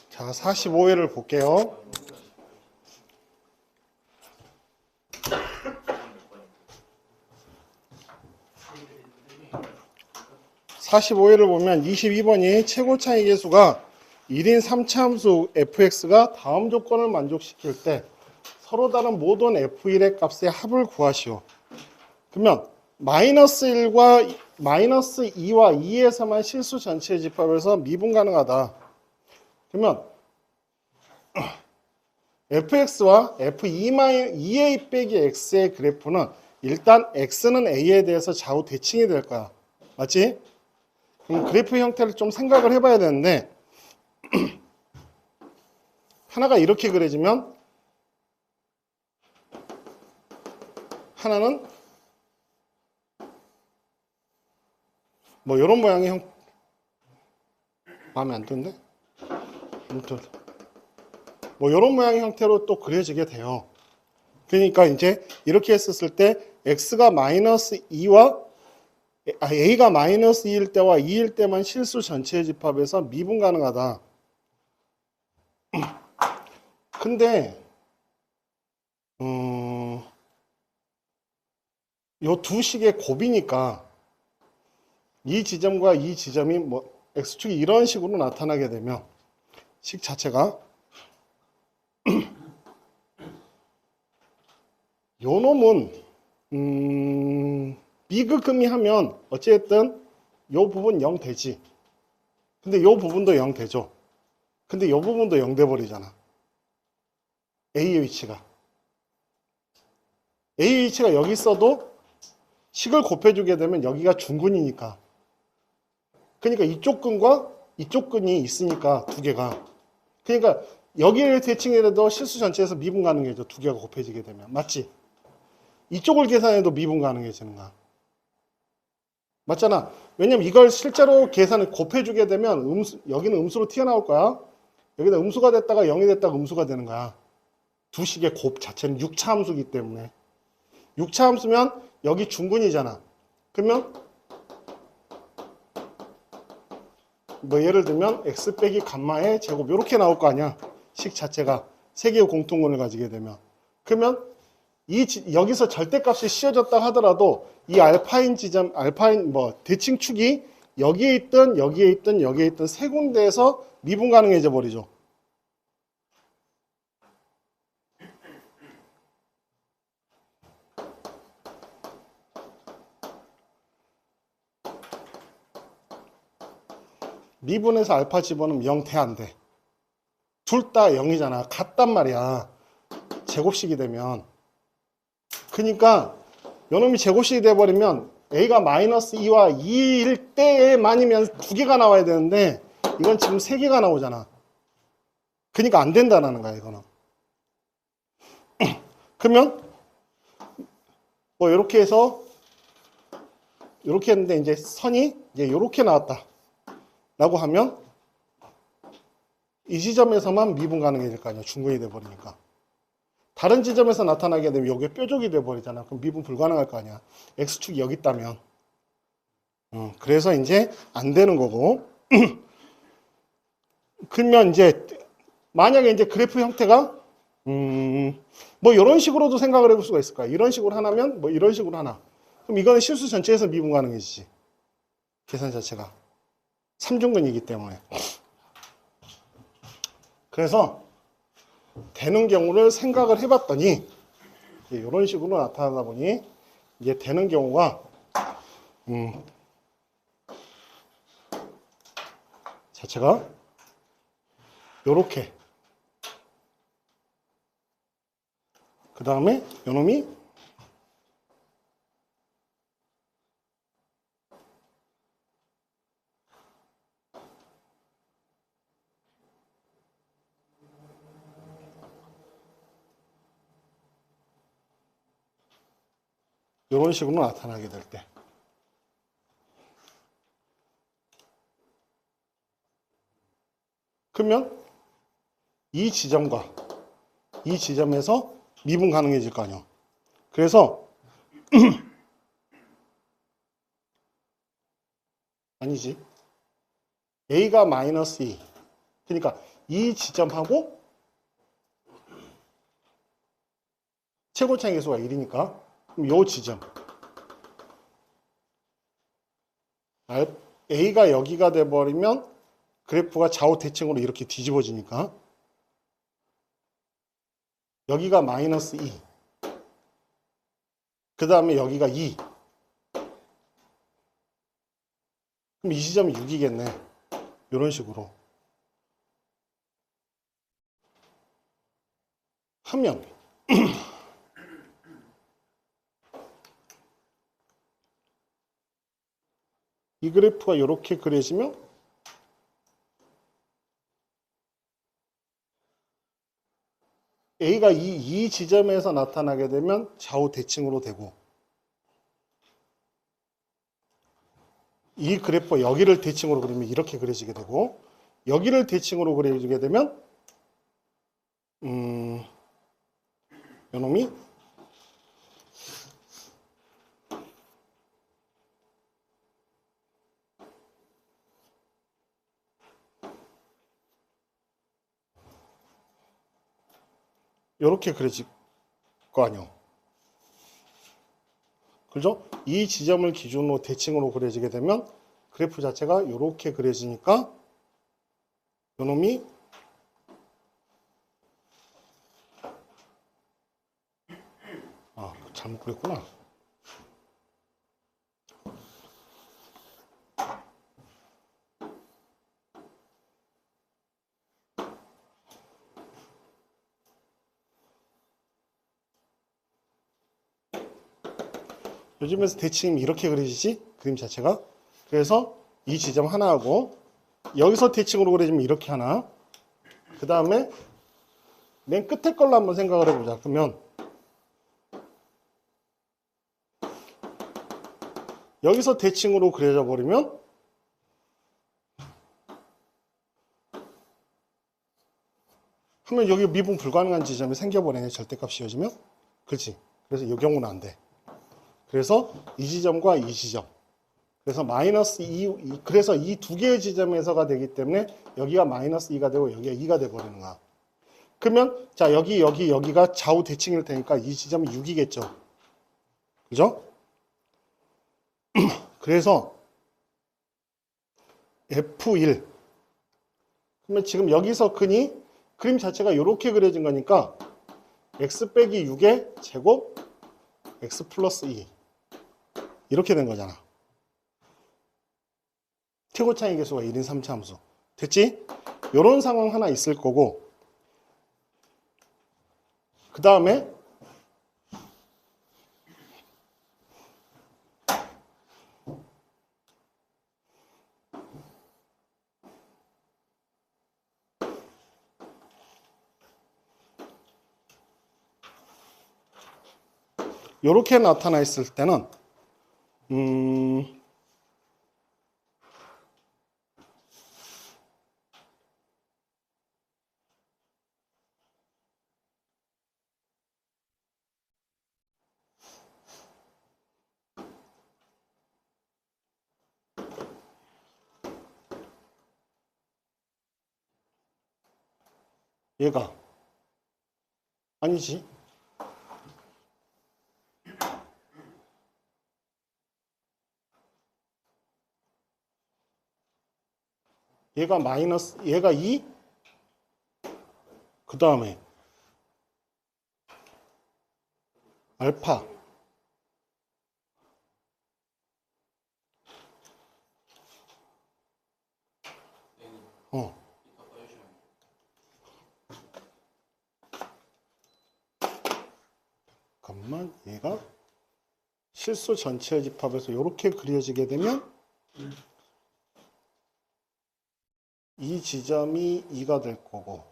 자, 45회를 볼게요. 45회를 보면 22번이 최고 차이 계수가 1인 3차 함수 fx가 다음 조건을 만족시킬 때 서로 다른 모든 f1의 값의 합을 구하시오. 그러면 마이너스 1과 마이너스 2와 2에서만 실수 전체 집합에서 미분 가능하다. 그러면 fx와 f2a 빼기 x의 그래프는 일단 x는 a에 대해서 좌우 대칭이 될 거야. 맞지? 그럼 그래프 형태를 좀 생각을 해봐야 되는데 하나가 이렇게 그려지면 하나는 뭐 이런 모양의 마음에 안 드는데? 아무튼 뭐 이런 모양의 형태로 또 그려지게 돼요. 그러니까 이제 이렇게 했었을 때 x가 마이너스 2와 a가 마이너스 2일 때와 2일 때만 실수 전체의 집합에서 미분 가능하다. 근데 요 두 식의 곱이니까 이 지점과 이 지점이 뭐 x축이 이런 식으로 나타나게 되면 식 자체가 요 놈은 비극음이 하면 어찌됐든 요 부분 0 되지. 근데 요 부분도 0 되죠. 근데 요 부분도 0 돼 버리잖아. A의 위치가 여기 있어도 식을 곱해주게 되면 여기가 중근이니까. 그러니까 이쪽 근과 이쪽 근이 있으니까 두 개가. 그러니까 여기를 대칭해도 실수 전체에서 미분 가능해져. 두 개가 곱해지게 되면. 맞지? 이쪽을 계산해도 미분 가능해지는 거야. 맞잖아. 왜냐면 이걸 실제로 계산을 곱해주게 되면 여기는 음수로 튀어나올 거야. 여기다 음수가 됐다가 0이 됐다가 음수가 되는 거야. 두 식의 곱 자체는 6차 함수이기 때문에. 6차 함수면 여기 중근이잖아. 그러면 뭐 예를 들면 x 빼기 감마의 제곱 이렇게 나올 거 아니야. 식 자체가 세 개의 공통근을 가지게 되면. 그러면 여기서 절대값이 씌워졌다 하더라도 이 알파인 지점, 알파인 뭐 대칭축이 여기에 있든 여기에 있든 여기에 있든 세 군데에서 미분 가능해져 버리죠. 미분에서 알파 집어넣으면 0 돼, 안 돼? 둘 다 0이잖아. 같단 말이야. 제곱식이 되면. 그러니까 요놈이 제곱식이 돼버리면 a가 마이너스 2와 2일 때만이면 두 개가 나와야 되는데 이건 지금 세 개가 나오잖아. 그러니까 안 된다는 거야, 이거는. 그러면 뭐 이렇게 해서 이렇게 했는데 이제 선이 이제 이렇게 나왔다. 라고 하면 이 지점에서만 미분 가능해질 거 아니야. 중근이 돼버리니까. 다른 지점에서 나타나게 되면 여기에 뾰족이 돼버리잖아. 그럼 미분 불가능할 거 아니야. x축이 여기 있다면. 그래서 이제 안 되는 거고. 그러면 이제 만약에 이제 그래프 형태가 뭐 이런 식으로도 생각을 해볼 수가 있을 거야. 이런 식으로 하나면 뭐 이런 식으로 하나. 그럼 이거는 실수 전체에서 미분 가능해지지. 계산 자체가. 3중근이기 때문에. 그래서 되는 경우를 생각을 해봤더니 이런 식으로 나타나다 보니 이게 되는 경우가 자체가 요렇게 그 다음에 요놈이 이런 식으로 나타나게 될 때. 그러면 이 지점과 이 지점에서 미분 가능해질 거 아니야. 그래서 아니지. a가 마이너스 2, 그러니까 이 지점하고 최고차이 계수가 1이니까 그럼 요 지점 A가 여기가 돼버리면 그래프가 좌우 대칭으로 이렇게 뒤집어지니까 여기가 마이너스 2, 그 다음에 여기가 2. 그럼 이 지점이 6이겠네. 이런 식으로 하면 이 그래프가 이렇게 그려지면 A가 이 지점에서 나타나게 되면 좌우 대칭으로 되고 이 그래프가 여기를 대칭으로 그리면 이렇게 그려지게 되고 여기를 대칭으로 그려지게 되면 요놈이 이렇게 그려질 거 아니요. 그죠? 이 지점을 기준으로 대칭으로 그려지게 되면 그래프 자체가 이렇게 그려지니까 요놈이 잘못 그렸구나. 요즘에서 대칭이 이렇게 그려지지? 그림 자체가. 그래서 이 지점 하나하고 여기서 대칭으로 그려지면 이렇게 하나. 그 다음에 맨 끝에 걸로 한번 생각을 해보자. 그러면 여기서 대칭으로 그려져 버리면 하면 여기 미분 불가능한 지점이 생겨버리네. 절대값 씌워지면. 그렇지. 그래서 이 경우는 안 돼. 그래서 이 지점과 이 지점. 그래서 마이너스 2, 그래서 이 두 개의 지점에서가 되기 때문에 여기가 마이너스 2가 되고 여기가 2가 돼버리는 거야. 그러면 자 여기가 좌우 대칭일 테니까 이 지점이 6이겠죠. 그죠? 그래서 F1 그러면 지금 여기서 그림 자체가 이렇게 그려진 거니까 x 빼기 6의 제곱 x 플러스 2 이렇게 된 거잖아. 최고차이 계수가 1인 3차 함수. 됐지? 이런 상황 하나 있을 거고 그 다음에 이렇게 나타나 있을 때는 얘가 아니지. 얘가 마이너스 얘가 2 그 다음에 알파 잠깐만 얘가 실수 전체의 집합에서 이렇게 그려지게 되면 이 지점이 2가 될 거고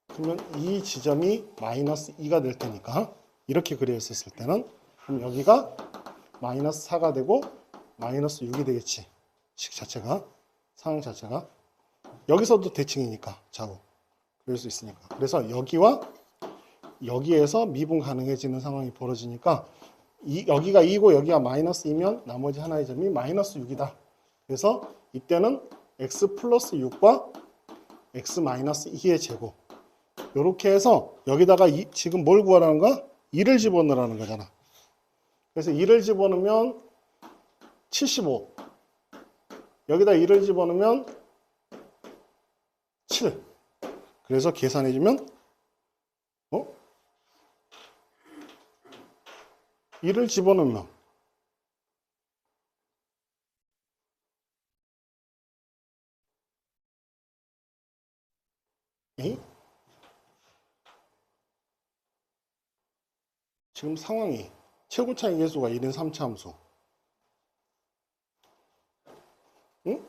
그러면 이 지점이 마이너스 2가 될 테니까 이렇게 그려있을 때는 그럼 여기가 마이너스 4가 되고 마이너스 6이 되겠지. 식 자체가 상황 자체가 여기서도 대칭이니까 좌우 그럴 수 있으니까 그래서 여기와 여기에서 미분 가능해지는 상황이 벌어지니까 여기가 2고 여기가 마이너스 2면 나머지 하나의 점이 마이너스 6이다. 그래서 이때는 x 플러스 6과 x 마이너스 2의 제곱. 이렇게 해서 여기다가 지금 뭘 구하라는 거야? 2를 집어넣으라는 거잖아. 그래서 2를 집어넣으면 75. 여기다 2를 집어넣으면 7. 그래서 계산해주면 2를 집어넣으면 지금 상황이 최고차의 계수가 1인 3차 함수. 응?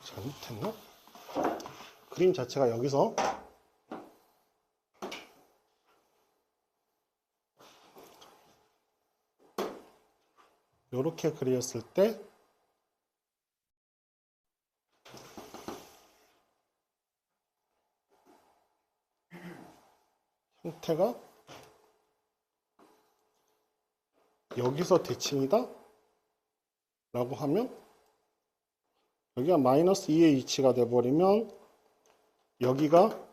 잘못했나? 그림 자체가 여기서 이렇게 그렸을 때 형태가 여기서 대칭이다 라고 하면 여기가 마이너스 2의 위치가 돼버리면 여기가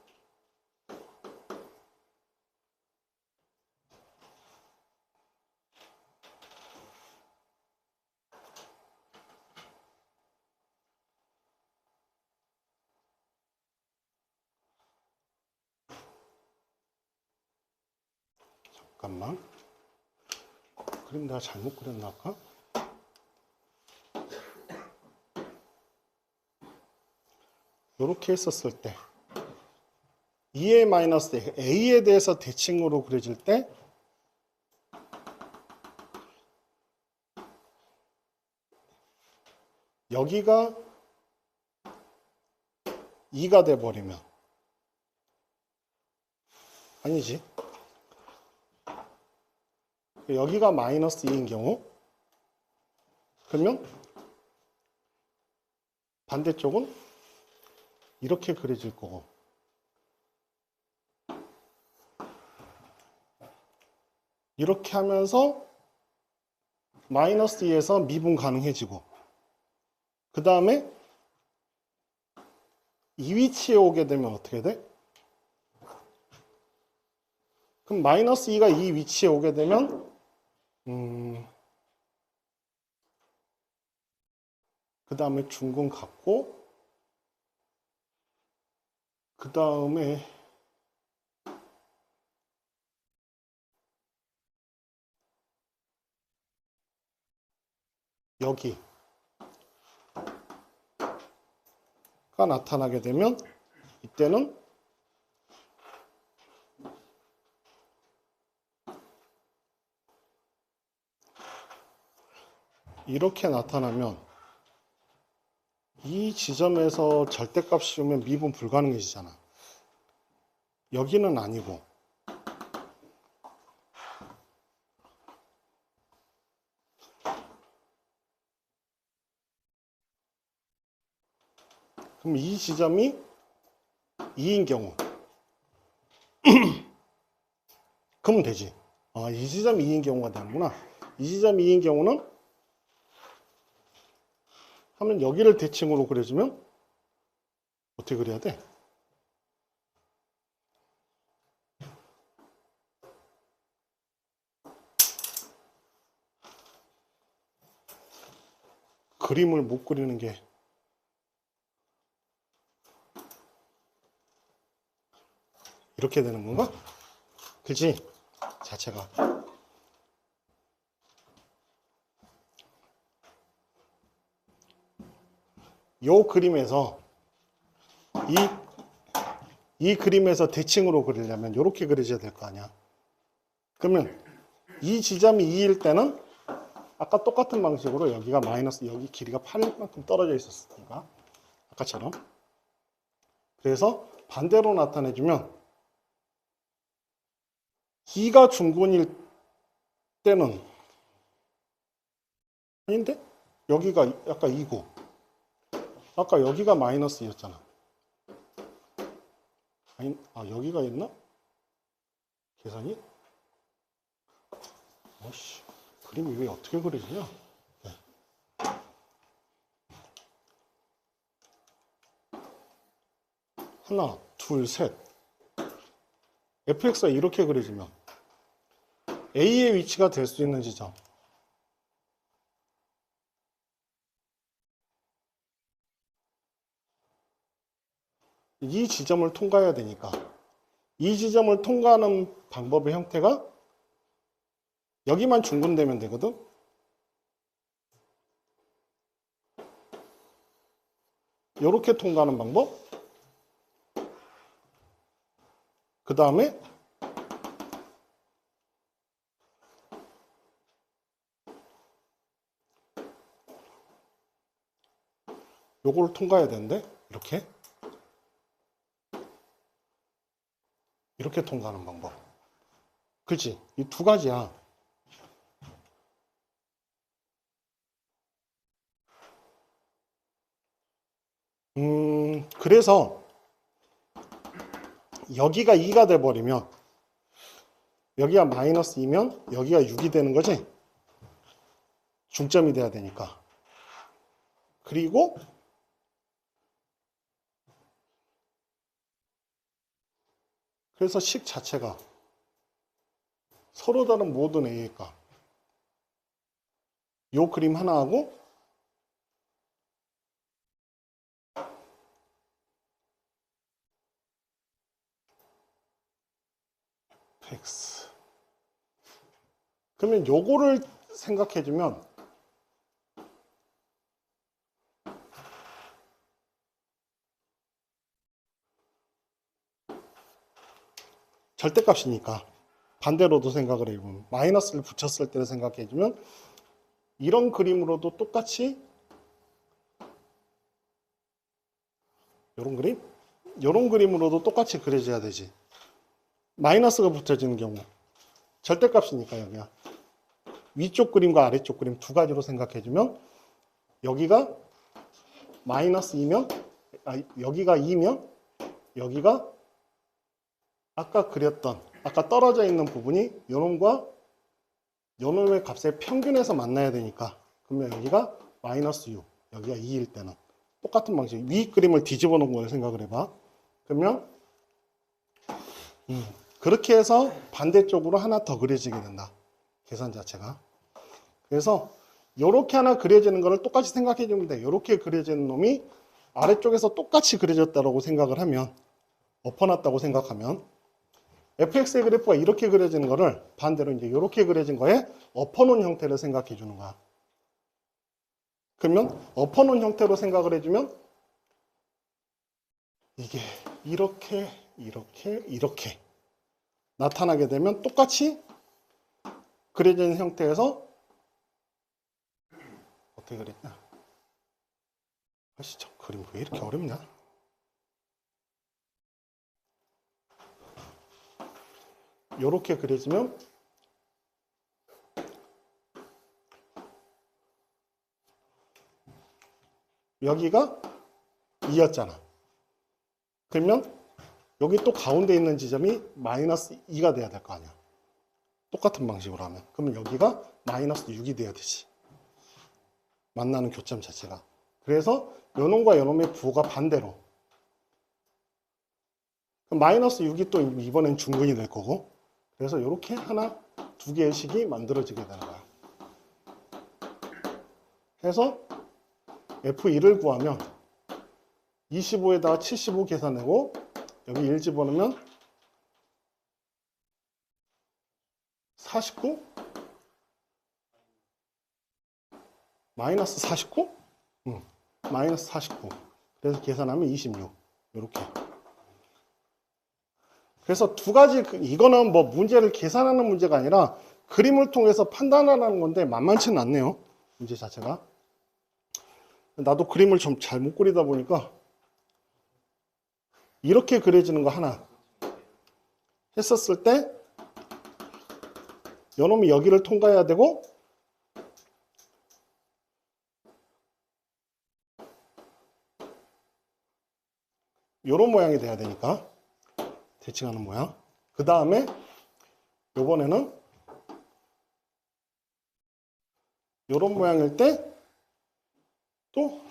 잠깐만 그림 내가 잘못 그렸나 아까? 이렇게 했었을 때 2의 마이너스 a에 대해서 대칭으로 그려질 때 여기가 2가 돼버리면 아니지 여기가 마이너스 2인 경우 그러면 반대쪽은 이렇게 그려질 거고 이렇게 하면서 마이너스 2에서 미분 가능해지고 그 다음에 이 위치에 오게 되면 어떻게 돼? 그럼 마이너스 2가 이 위치에 오게 되면 그 다음에 중근 갖고 그 다음에 여기가 나타나게 되면 이때는 이렇게 나타나면 이 지점에서 절대값이 오면 미분 불가능해지잖아. 여기는 아니고 그럼 이 지점이 2인 경우 그러면 되지. 이 지점이 2인 경우가 되는구나. 이 지점이 2인 경우는 하면 여기를 대칭으로 그려주면 어떻게 그려야 돼? 그림을 못 그리는 게 이렇게 되는 건가? 그치? 자체가 요 그림에서 이 그림에서 대칭으로 그리려면 이렇게 그려져야 될 거 아니야. 그러면 이 지점이 2일 때는 아까 똑같은 방식으로 여기가 마이너스 여기 길이가 8일 만큼 떨어져 있었으니까 아까처럼 그래서 반대로 나타내주면 2가 중근일 때는 아닌데? 여기가 아까 2고 아까 여기가 마이너스 2였잖아. 아니, 여기가 있나? 계산이? 어씨, 그림이 왜 어떻게 그려지냐? 네. 하나, 둘, 셋. fx가 이렇게 그려지면 a의 위치가 될 수 있는 지점. 이 지점을 통과해야 되니까 이 지점을 통과하는 방법의 형태가 여기만 중분되면 되거든. 이렇게 통과하는 방법. 그 다음에 요거를 통과해야 되는데 이렇게 통과하는 방법. 그치? 이 두 가지야. 그래서 여기가 2가 돼버리면 여기가 마이너스 2면 여기가 6이 되는 거지? 중점이 돼야 되니까. 그리고 그래서 식 자체가 서로 다른 모든 A의 값. 요 그림 하나하고 X. 그러면 요거를 생각해주면 절대값이니까 반대로도 생각을 해보면 마이너스를 붙였을 때를 생각해주면 이런 그림으로도 똑같이 이런 그림? 이런 그림으로도 똑같이 그려져야 되지. 마이너스가 붙여지는 경우 절대값이니까 여기가 위쪽 그림과 아래쪽 그림 두 가지로 생각해주면 여기가 마이너스 2면 여기가 2면 여기가 아까 그렸던 아까 떨어져 있는 부분이 요놈과 요놈의 값의 평균에서 만나야 되니까 그러면 여기가 마이너스 6 여기가 2일 때는 똑같은 방식 위 그림을 뒤집어 놓은 걸 생각을 해봐. 그러면 그렇게 해서 반대쪽으로 하나 더 그려지게 된다. 계산 자체가. 그래서 이렇게 하나 그려지는 거를 똑같이 생각해 주면 돼. 이렇게 그려지는 놈이 아래쪽에서 똑같이 그려졌다고 생각을 하면 엎어놨다고 생각하면 fx의 그래프가 이렇게 그려지는 거를 반대로 이제 이렇게 그려진 거에 엎어놓은 형태를 생각해 주는 거야. 그러면 엎어놓은 형태로 생각을 해주면 이게 이렇게 나타나게 되면 똑같이 그려진 형태에서 어떻게 그랬냐? 아씨, 저 그림 왜 이렇게 어렵냐? 이렇게 그려지면 여기가 2였잖아. 그러면 여기 또 가운데 있는 지점이 마이너스 2가 돼야 될 거 아니야. 똑같은 방식으로 하면. 그러면 여기가 마이너스 6이 돼야 되지. 만나는 교점 자체가. 그래서 요놈과 요놈의 부호가 반대로. 그럼 마이너스 6이 또 이번엔 중근이 될 거고. 그래서 이렇게 하나, 두 개의 식이 만들어지게 되는 거야. 해서 F1을 구하면 25에다가 75 계산하고 여기 1 집어넣으면 49? 마이너스 49? 마이너스 49. 그래서 계산하면 26. 이렇게. 그래서 두 가지, 이거는 뭐 문제를 계산하는 문제가 아니라 그림을 통해서 판단하는 건데 만만치는 않네요. 문제 자체가. 나도 그림을 좀 잘 못 그리다 보니까 이렇게 그려지는 거 하나 했었을 때 요놈이 여기를 통과해야 되고 요런 모양이 돼야 되니까 대칭하는 모양. 그 다음에 요번에는 요런 모양일 때 또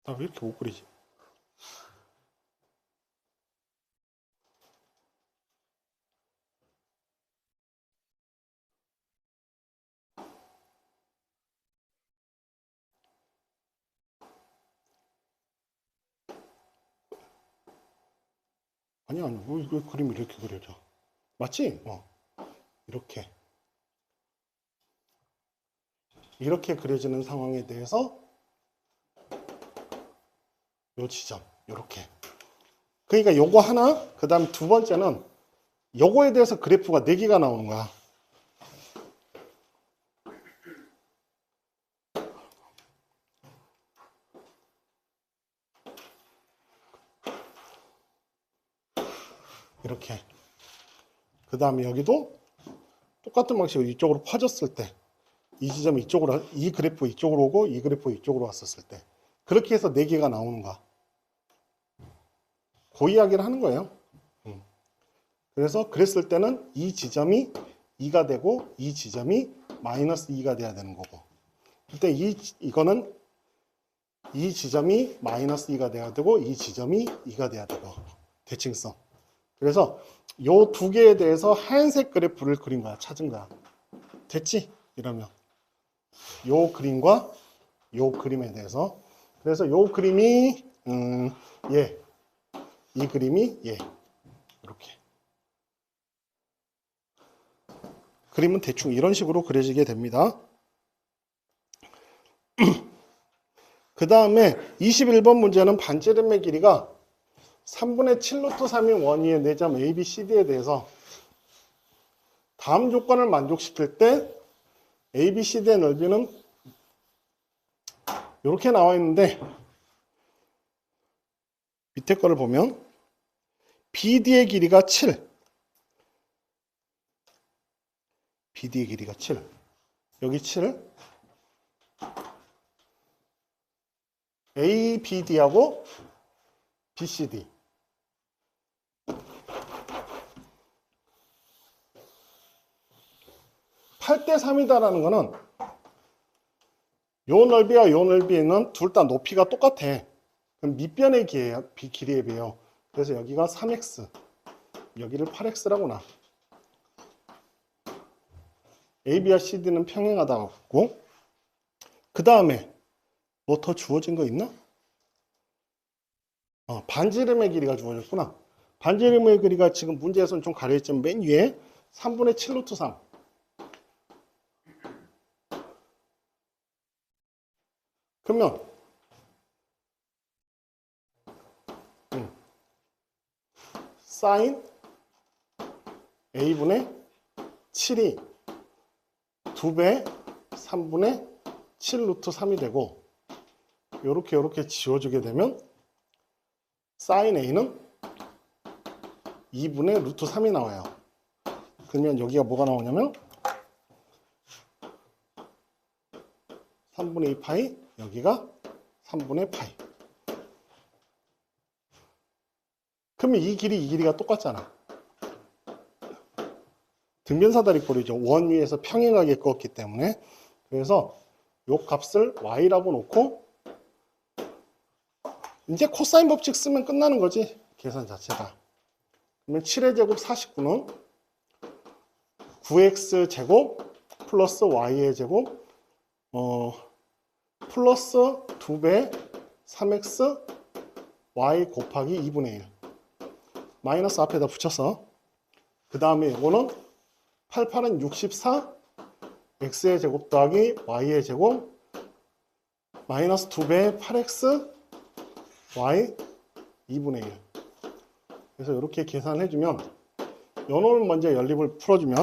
왜 이렇게 못 그리지? 아니 왜 그림이 이렇게 그려져? 맞지? 이렇게 그려지는 상황에 대해서 요 지점 요렇게. 그러니까 요거 하나, 그 다음 두 번째는 요거에 대해서 그래프가 4개가 나오는 거야. 이렇게. 그 다음에 여기도 똑같은 방식으로 이쪽으로 퍼졌을 때 이 지점이 이쪽으로, 이 그래프 이쪽으로 오고 이 그래프 이쪽으로 왔었을 때 그렇게 해서 4개가 나오는 거야. 그 이야기를 하는 거예요. 그래서 그랬을 때는 이 지점이 2가 되고 이 지점이 마이너스 2가 돼야 되는 거고, 그때 이거는 이 지점이 마이너스 2가 돼야 되고 이 지점이 2가 돼야 되고, 대칭성. 그래서 요 두 개에 대해서 하얀색 그래프를 그린 거야. 찾은 거야. 됐지? 이러면 요 그림과 요 그림에 대해서, 그래서 요 그림이 얘, 이 그림이 얘, 이렇게 그림은 대충 이런 식으로 그려지게 됩니다. 그 다음에 21번 문제는 반지름의 길이가 3분의 7 루트 3인 원위의 4점 A, B, C, D에 대해서 다음 조건을 만족시킬 때 A, B, C, D의 넓이는 이렇게 나와 있는데, 밑에 거를 보면 BD의 길이가 7, BD의 길이가 7, 여기 7, ABD하고 BCD 8대 3이다라는 거는 요 넓이와 요 넓이는 둘 다 높이가 똑같아. 그럼 밑변의 길이에 비해요. 그래서 여기가 3x, 여기를 8x라고 놔. AB와 CD는 평행하다고 했고, 그 다음에 뭐 더 주어진 거 있나? 반지름의 길이가 주어졌구나. 반지름의 길이가 지금 문제에서는 좀 가려있지만 맨 위에 3분의 7 루트 3. 그러면 사인 A분의 7이 2배 3분의 7 루트 3이 되고, 요렇게 지워주게 되면 사인 A는 2분의 루트 3이 나와요. 그러면 여기가 뭐가 나오냐면 3분의 2 파이, 여기가 3분의 파이. 그러면 이 길이가 똑같잖아. 등변사다리꼴이죠. 원 위에서 평행하게 꺾었기 때문에. 그래서 요 값을 y라고 놓고 이제 코사인 법칙 쓰면 끝나는 거지, 계산 자체가. 그러면 7의 제곱 49는 9x 제곱 플러스 y의 제곱 플러스 2배 3x y 곱하기 2분의 1 마이너스 앞에다 붙여서, 그 다음에 이거는 88은 64 x의 제곱 더하기 y의 제곱 마이너스 2배 8x y 2분의 1. 그래서 이렇게 계산해주면, 요놈을 먼저 연립을 풀어주면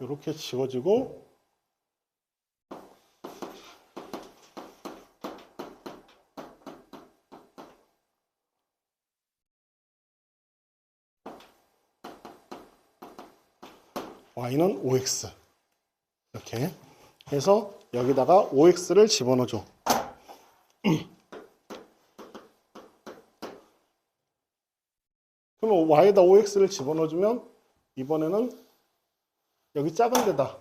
이렇게 지워지고 y는 5x 이렇게 해서 여기다가 5x를 집어넣어줘. 그러면 y에다 5x를 집어넣어주면 이번에는 여기 작은 데다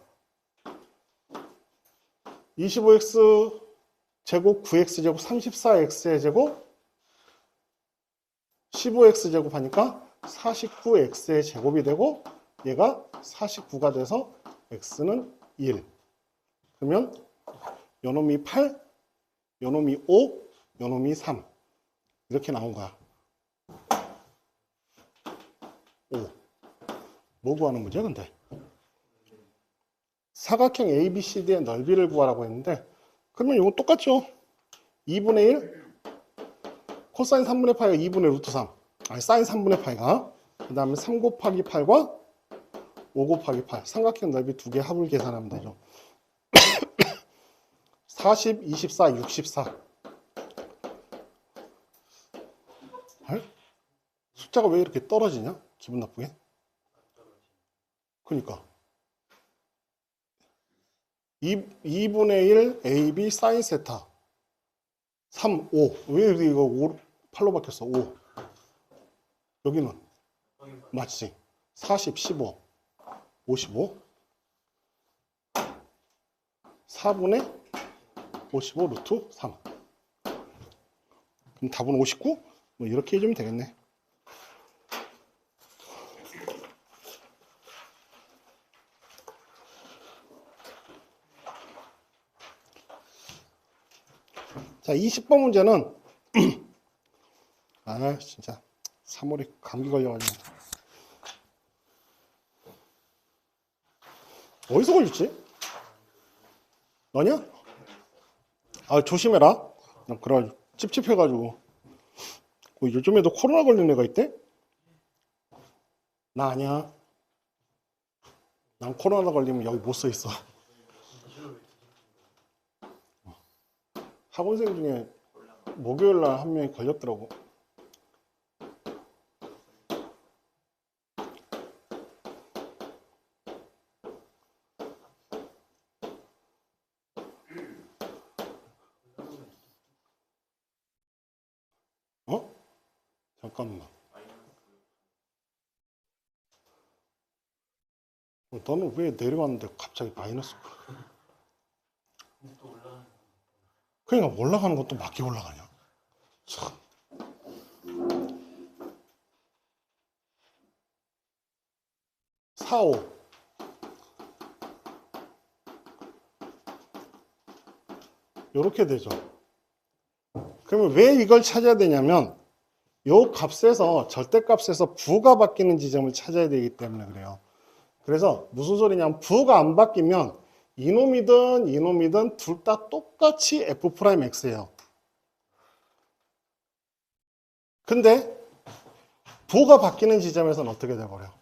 25x 제곱 9x 제곱 34x의 제곱 15x 제곱 하니까 49x의 제곱이 되고 얘가 49가 돼서 x는 1. 그러면 요놈이 8, 요놈이 5, 요놈이 3 이렇게 나온 거야. 5. 뭐 구하는 문제야 근데? 사각형 ABCD의 넓이를 구하라고 했는데 그러면 이건 똑같죠. 2분의 1 코사인 3분의 파이가 2분의 루트 3 아니 사인 3분의 파이가 그 다음에 3 곱하기 8과 5 곱하기 8 삼각형 넓이 두 개 합을 계산하면 되죠. 40, 24, 64 숫자가 왜 이렇게 떨어지냐? 기분 나쁘게? 그러니까 2분의 1 AB 사인 세타 3, 5 왜 이거 5, 8로 바뀌었어? 5 여기는 맞지? 40, 15 55 4분의 55 루트 3 그럼 답은 59? 뭐 이렇게 해주면 되겠네. 자, 20번 문제는 아 진짜 3월에 감기 걸려가지고 어디서 걸렸지? 너냐? 아 조심해라. 그래 찝찝해가지고 요즘에도 코로나 걸린 애가 있대? 나 아니야. 난 코로나 걸리면 여기 못 서 있어. 학원생 중에 목요일날 한 명이 걸렸더라고. 어? 잠깐만. 너는 왜 내려왔는데 갑자기 마이너스? 그러니까 올라가는 것도 맞게 올라가냐? 참. 4, 5 이렇게 되죠. 그러면 왜 이걸 찾아야 되냐면 요 값에서 절대값에서 부가 바뀌는 지점을 찾아야 되기 때문에 그래요. 그래서 무슨 소리냐면 부가 안 바뀌면 이놈이든 이놈이든 둘 다 똑같이 F'X예요. 근데 부가 바뀌는 지점에서는 어떻게 돼버려?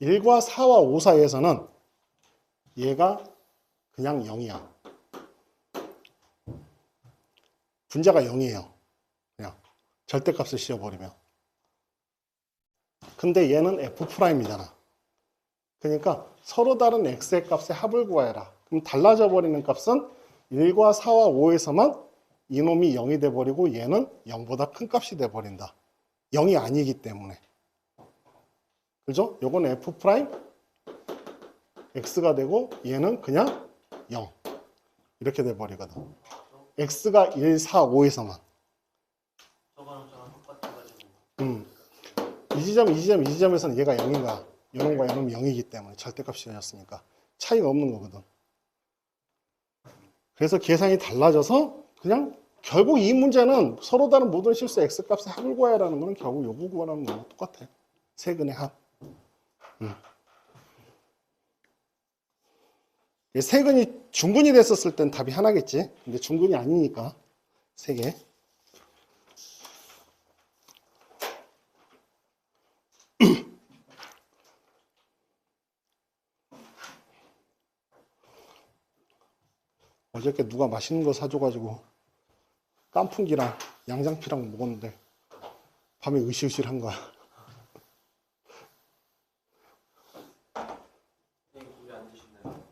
(1과 4와 5) 사이에서는 얘가 그냥 0이야. 분자가 0이에요. 그냥 절대값을 씌워버리면. 근데 얘는 F'이잖아. 그러니까 서로 다른 x의 값의 합을 구해라. 그럼 달라져 버리는 값은 1과 4와 5에서만 이놈이 0이 돼버리고 얘는 0보다 큰 값이 돼버린다. 0이 아니기 때문에. 그죠? 요건 F' x가 되고 얘는 그냥 0 이렇게 돼버리거든. x가 1, 4, 5에서만. 이 지점, 이 지점, 이 지점에서는 얘가 0인가 이놈과 이놈이 0이기 때문에 절대값이 되었으니까 차이가 없는 거거든. 그래서 계산이 달라져서 그냥 결국 이 문제는 서로 다른 모든 실수 x값의 합을 구해라는 거는 결국 요거 구하라는 거랑 똑같아. 세근의 합. 세근이 중근이 됐었을 땐 답이 하나겠지. 근데 중근이 아니니까 세 개. 어저께 누가 맛있는 거 사줘가지고 깐풍기랑 양장피랑 먹었는데 밤에 으실으실한 거야. 우리 안 드시나요?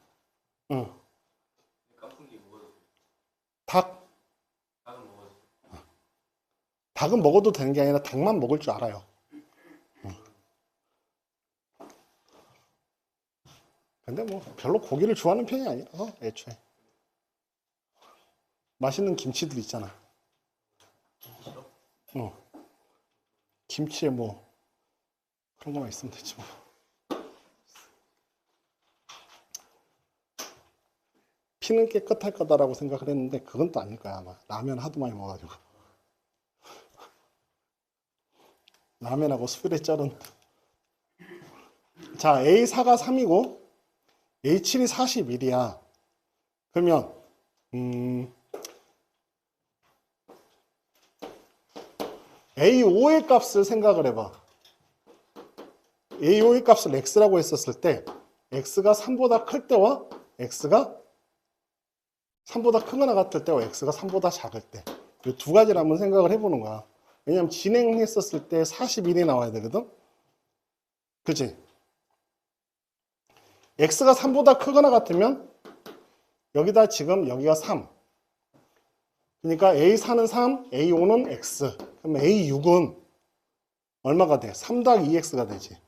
응. 깐풍기 먹어도 돼요? 닭? 닭은 먹어도 돼요? 닭은 먹어도 되는 게 아니라 닭만 먹을 줄 알아요. 근데 뭐 별로 고기를 좋아하는 편이 아니라서 애초에. 맛있는 김치들 있잖아. 김치에 뭐 그런 거만 있으면 되지 뭐. 피는 깨끗할 거다라고 생각을 했는데 그건 또 아닐 거야 아마. 라면 하도 많이 먹어가지고. 라면하고 수일에 쩔은. 자, A4가 3이고 A7이 41이야. 그러면 A5의 값을 생각을 해봐. A5의 값을 X라고 했었을 때 X가 3보다 클 때와 X가 3보다 크거나 같을 때와 X가 3보다 작을 때 이 두 가지를 한번 생각을 해보는 거야. 왜냐면 진행했었을 때 41이 나와야 되거든. 그치? X가 3보다 크거나 같으면 여기다 지금 여기가 3. 그러니까 A4는 3, A5는 X. 그럼 A6은 얼마가 돼? 3 더하기 2X가 되지.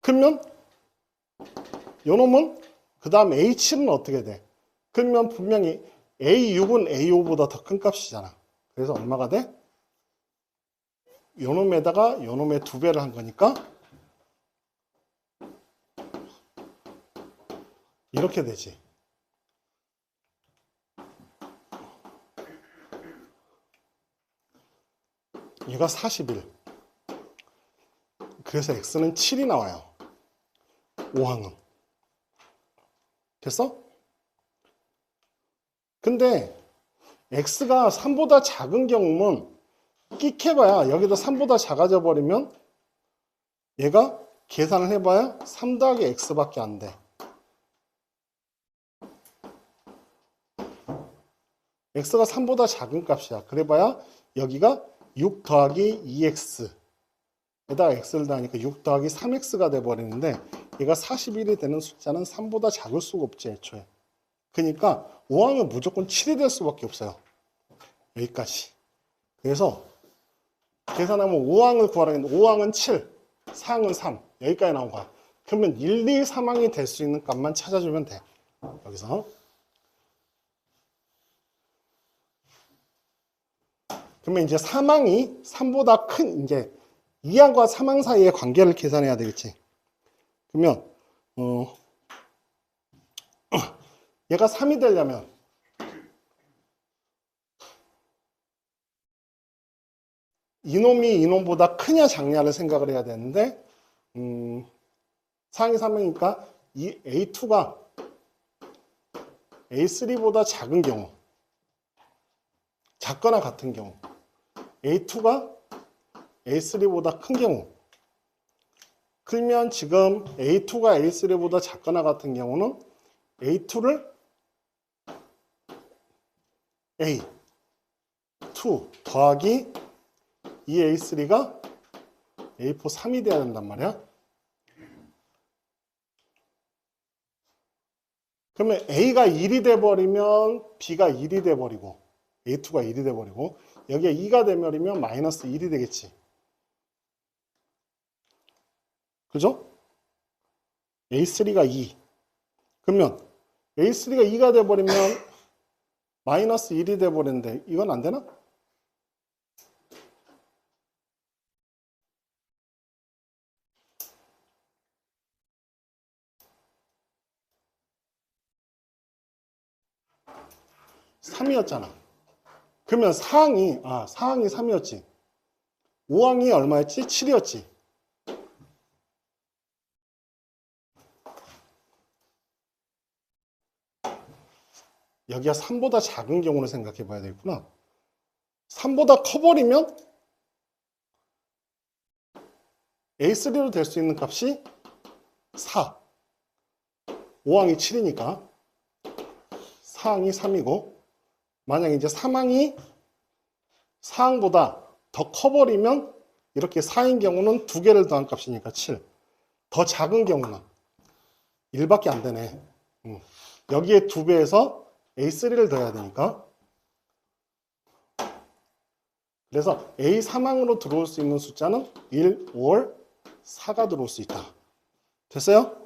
그러면 요놈은 그 다음 A7은 어떻게 돼? 그러면 분명히 A6은 A5보다 더 큰 값이잖아. 그래서 얼마가 돼? 요놈에다가 요놈의 2배를 한 거니까 이렇게 되지. 얘가 41. 그래서 X는 7이 나와요. 5항은. 됐어? 근데 X가 3보다 작은 경우는 끽해봐야 여기다 3보다 작아져 버리면 얘가 계산을 해봐야 3 더하기 X밖에 안 돼. X가 3보다 작은 값이야. 그래봐야 여기가 6 더하기 2X 에다가 X를 더하니까 6 더하기 3X가 돼버리는데 얘가 41이 되는 숫자는 3보다 작을 수가 없지 애초에. 그러니까 5항은 무조건 7이 될 수밖에 없어요. 여기까지. 그래서 계산하면 5항을 구하라고 했는데 5항은 7, 4항은 3 여기까지 나온 거야. 그러면 1, 2, 3항이 될 수 있는 값만 찾아주면 돼. 여기서. 그러면 이제 3항이 3보다 큰 이제 2항과 3항 사이의 관계를 계산해야 되겠지. 그러면 얘가 3이 되려면 이놈이 이놈보다 크냐 작냐를 생각을 해야 되는데 상이 3이니까 이 A2가 A3보다 작은 경우 작거나 같은 경우 A2가 A3보다 큰 경우 그러면 지금 A2가 A3보다 작거나 같은 경우는 A2를 A2 더하기 2A3가 A4 3이 돼야 된단 말이야. 그러면 A가 1이 돼버리면 B가 1이 돼버리고 A2가 1이 돼버리고 여기에 2가 되버리면 마이너스 1이 되겠지. 그죠? A3가 2. 그러면 A3가 2가 돼버리면 마이너스 1이 돼버리는데 이건 안 되나? (3이었잖아) 그러면 사항이 3이었지. 5항이 얼마였지? 7이었지. 여기가 3보다 작은 경우를 생각해 봐야 되겠구나. 3보다 커버리면 A3로 될 수 있는 값이 4. 5항이 7이니까 4항이 3이고, 만약에 이제 3항이 4항보다 더 커버리면 이렇게 4인 경우는 2개를 더한 값이니까 7. 더 작은 경우는 1밖에 안 되네. 여기에 2배에서 A3를 더해야 되니까. 그래서 A3항으로 들어올 수 있는 숫자는 1, 5, 4가 들어올 수 있다. 됐어요?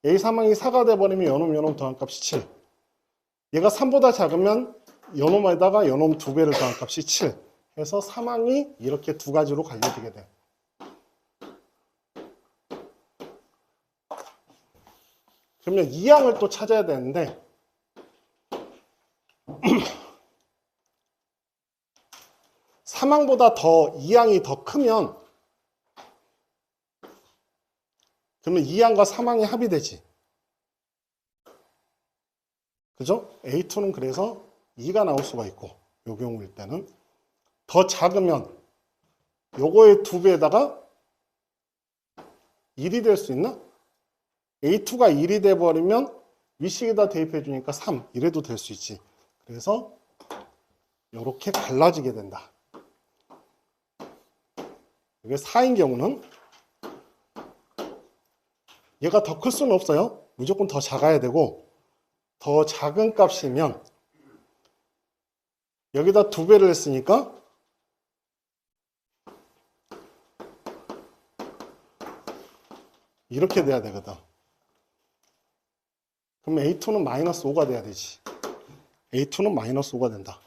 A3항이 4가 돼버리면 요놈 더한 값이 7. 얘가 3보다 작으면 요놈에다가 요놈 2배를 더한 값이 7. 해서 3항이 이렇게 두 가지로 갈려지게 돼. 그러면 2항을 또 찾아야 되는데 3항보다 더 2항이 더 크면 그러면 2항과 3항이 합이 되지. 그죠? A2는 그래서 2가 나올 수가 있고, 요 경우일 때는 더 작으면 요거의 2배에다가 1이 될 수 있나? A2가 1이 돼버리면 위식에다 대입해 주니까 3 이래도 될 수 있지. 그래서 이렇게 갈라지게 된다. 이게 4인 경우는 얘가 더 클 수는 없어요. 무조건 더 작아야 되고, 더 작은 값이면 여기다 2배를 했으니까 이렇게 돼야 되거든. 그럼 A2는 마이너스 5가 돼야 되지. A2는 마이너스 5가 된다.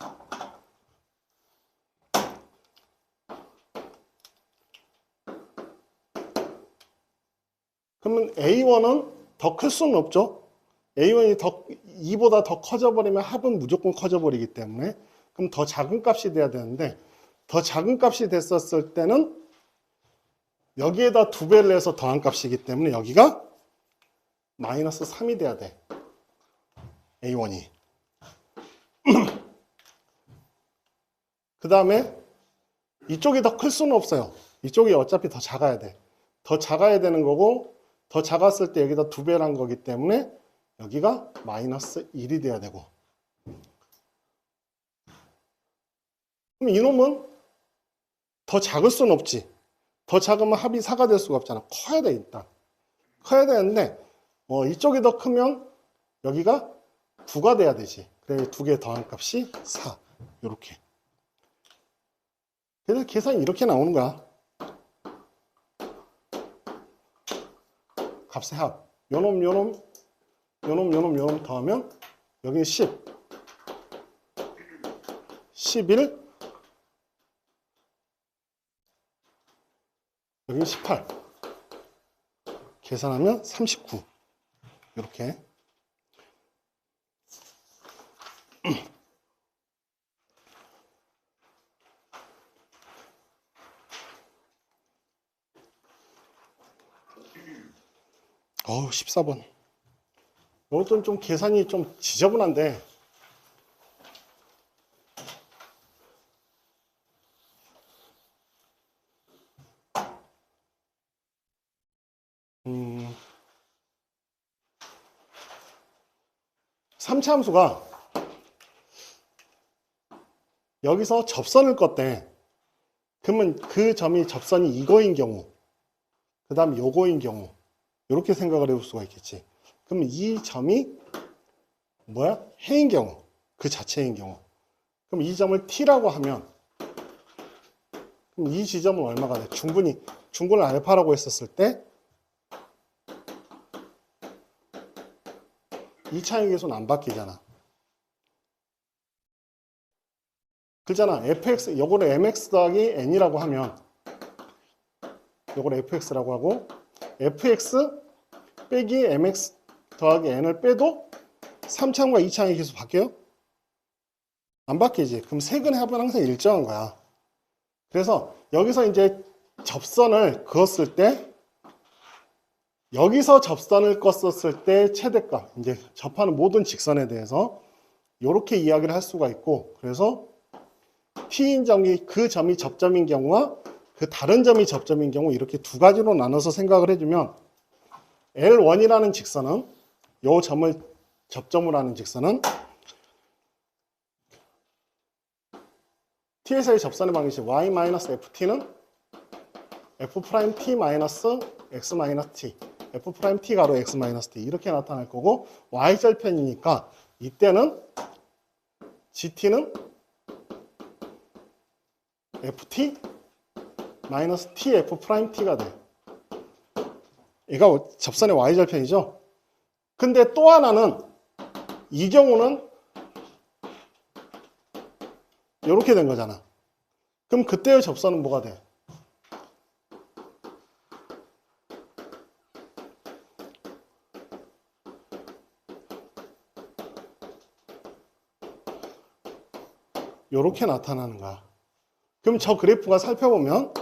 그러면 A1은 더 클 수는 없죠. A1이 2보다 더 커져버리면 합은 무조건 커져버리기 때문에, 그럼 더 작은 값이 돼야 되는데, 더 작은 값이 됐었을 때는 여기에다 2배를 해서 더한 값이기 때문에 여기가 마이너스 3이 돼야 돼. A1이. 그 다음에 이쪽이 더 클 수는 없어요. 이쪽이 어차피 더 작아야 돼. 더 작아야 되는 거고, 더 작았을 때 여기다 2배란 거기 때문에 여기가 마이너스 1이 돼야 되고. 그럼 이놈은 더 작을 수는 없지. 더 작으면 합이 4가 될 수가 없잖아. 커야 돼, 일단. 커야 되는데, 이쪽이 더 크면 여기가 9가 돼야 되지. 그래, 2개 더한 값이 4. 요렇게. 그래서 계산이 이렇게 나오는 거야. 값의 합. 요놈 더하면 여기는 10. 11. 여기는 18. 계산하면 39. 이렇게. 어우, 14번. 이것도 좀 계산이 좀 지저분한데, 삼차함수가 여기서 접선을 껐대. 그러면 그 점이 접선이 이거인 경우, 그 다음 요거인 경우, 이렇게 생각을 해볼 수가 있겠지. 그러면 이 점이 뭐야? 해인 경우, 그 자체인 경우. 그럼 이 점을 T라고 하면, 그럼 이 지점은 얼마가 돼? 중분을 알파라고 했었을 때, 2차의 계수는 안 바뀌잖아. 그잖아. fx, 요거를 mx 더하기 n이라고 하면, 요거를 fx라고 하고, fx 빼기 mx 더하기 n을 빼도 3차함과 2차함의 계수 바뀌어요? 안 바뀌지. 그럼 세근의 합은 항상 일정한 거야. 그래서 여기서 이제 접선을 그었을 때, 여기서 접선을 껐었을 때 최대값, 이제 접하는 모든 직선에 대해서 이렇게 이야기를 할 수가 있고, 그래서 T인 점이 그 점이 접점인 경우와 그 다른 점이 접점인 경우 이렇게 두 가지로 나눠서 생각을 해주면 L1이라는 직선은 요 점을 접점으로 하는 직선은 t에서의 접선의 방식 y-ft는 f'-t-x-t f'-t 가로 x-t 이렇게 나타날 거고 y절편이니까 이때는 gt는 ft t f'-t가 돼. 얘가 접선의 y절편이죠. 근데 또 하나는 이 경우는 이렇게 된 거잖아. 그럼 그때의 접선은 뭐가 돼? 이렇게 나타나는 거야. 그럼 저 그래프가 살펴보면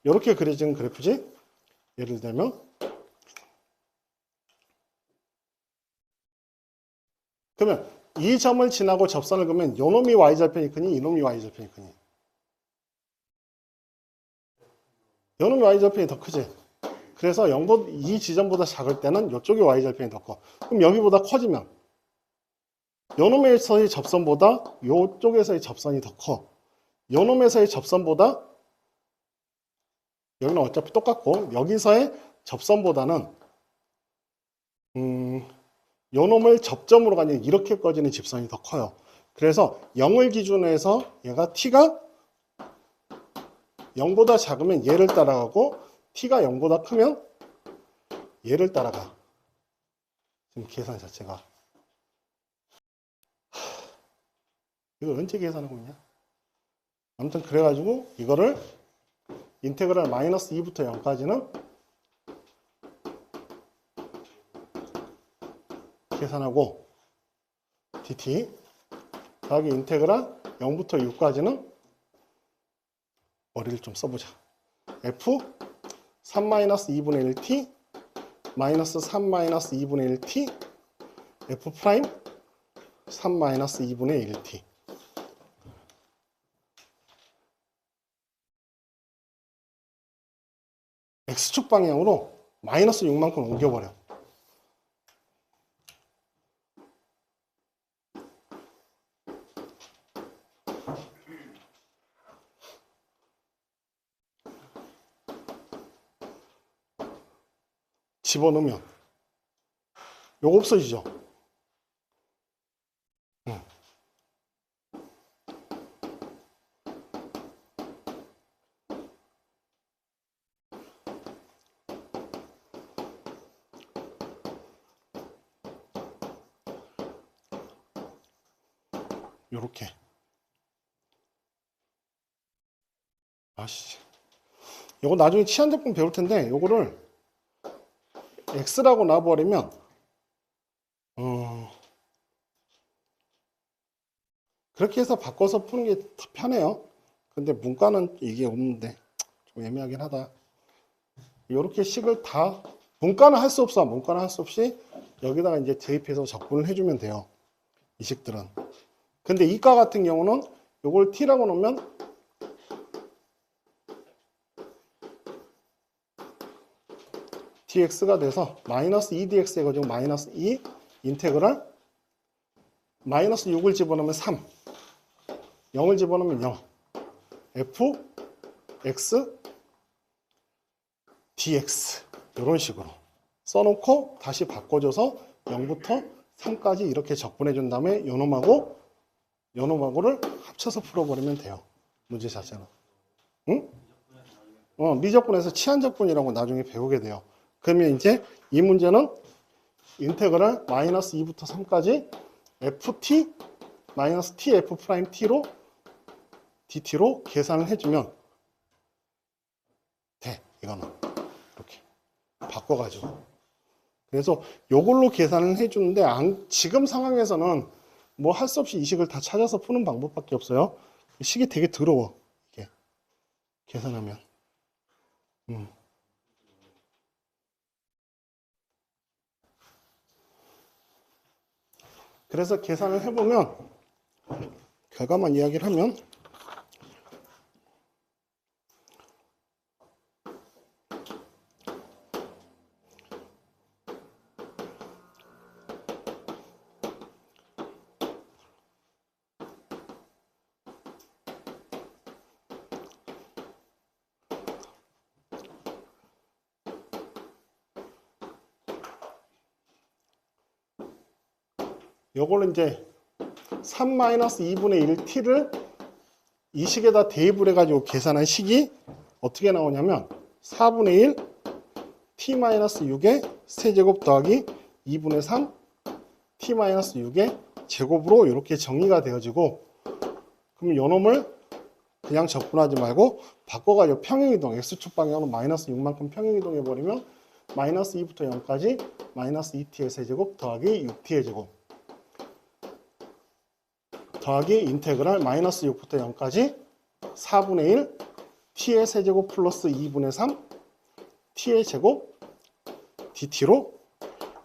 이렇게 그려진 그래프지? 예를 들면 그러면 이 점을 지나고 접선을 그으면 요놈이 y절편이 크니 이놈이 y절편이 크니? 요놈이 y절편이 더 크지? 그래서 이 지점보다 작을 때는 이쪽이 y절편이 더 커. 그럼 여기보다 커지면 요놈에서의 접선보다 이쪽에서의 접선이 더 커. 요놈에서의 접선보다 여기는 어차피 똑같고 여기서의 접선보다는 요놈을 접점으로 가니 이렇게 꺼지는 집선이 더 커요. 그래서 0을 기준으로 해서 얘가 t가 0보다 작으면 얘를 따라가고 t가 0보다 크면 얘를 따라가. 지금 계산 자체가 이거 언제 계산하고 있냐? 아무튼 그래가지고 이거를 인테그랄 -2부터 0까지는 계산하고 dt 더하기 인테그랄 0부터 6까지는 머리를 좀 써보자. f 3-2분의 1t 마이너스 3-2분의 1t f 프라임 3-2분의 1t x축 방향으로 마이너스 6만큼 옮겨버려. 집어넣으면 요거 없어지죠. 요렇게. 아씨. 요거 나중에 치환제품 배울 텐데 요거를 x라고 놔버리면 그렇게 해서 바꿔서 푸는 게 더 편해요. 근데 문과는 이게 없는데 좀 애매하긴 하다. 요렇게 식을 다 문과는 할 수 없어. 문과는 할 수 없이 여기다가 이제 대입해서 적분을 해주면 돼요. 이 식들은. 근데 이과 같은 경우는 요걸 t라고 놓으면 dx가 돼서 마이너스 2dx 해가지고 마이너스 2 인테그랄 마이너스 6을 집어넣으면 3 0을 집어넣으면 0 f x dx 이런 식으로 써놓고 다시 바꿔줘서 0부터 3까지 이렇게 적분해 준 다음에 요놈하고를 합쳐서 풀어버리면 돼요. 문제 자체는. 응? 미적분에서 치환적분이라고 나중에 배우게 돼요. 그러면 이제 이 문제는 인테그랄 마이너스 2부터 3까지 ft 마이너스 t f 프라임 t로 dt로 계산을 해주면 돼. 이거는 이렇게 바꿔가지고. 그래서 요걸로 계산을 해주는데 지금 상황에서는 뭐 할 수 없이 이 식을 다 찾아서 푸는 방법밖에 없어요. 식이 되게 더러워. 이게 계산하면. 그래서 계산을 해보면 결과만 이야기를 하면 요걸 이제 3-2분의 1 t를 이 식에다 대입을 해가지고 계산한 식이 어떻게 나오냐면 4분의 1 t-6의 세제곱 더하기 2분의 3 t-6의 제곱으로 이렇게 정의가 되어지고, 그럼 요놈을 그냥 적분하지 말고 바꿔가지고 평행이동, x축 방향으로 마이너스 6만큼 평행이동해 버리면 마이너스 2부터 0까지 마이너스 2t의 세제곱 더하기 6t의 제곱 더하기 인테그랄 마이너스 6부터 0까지 4분의 1 t의 세제곱 플러스 2분의 3 t의 제곱 dt로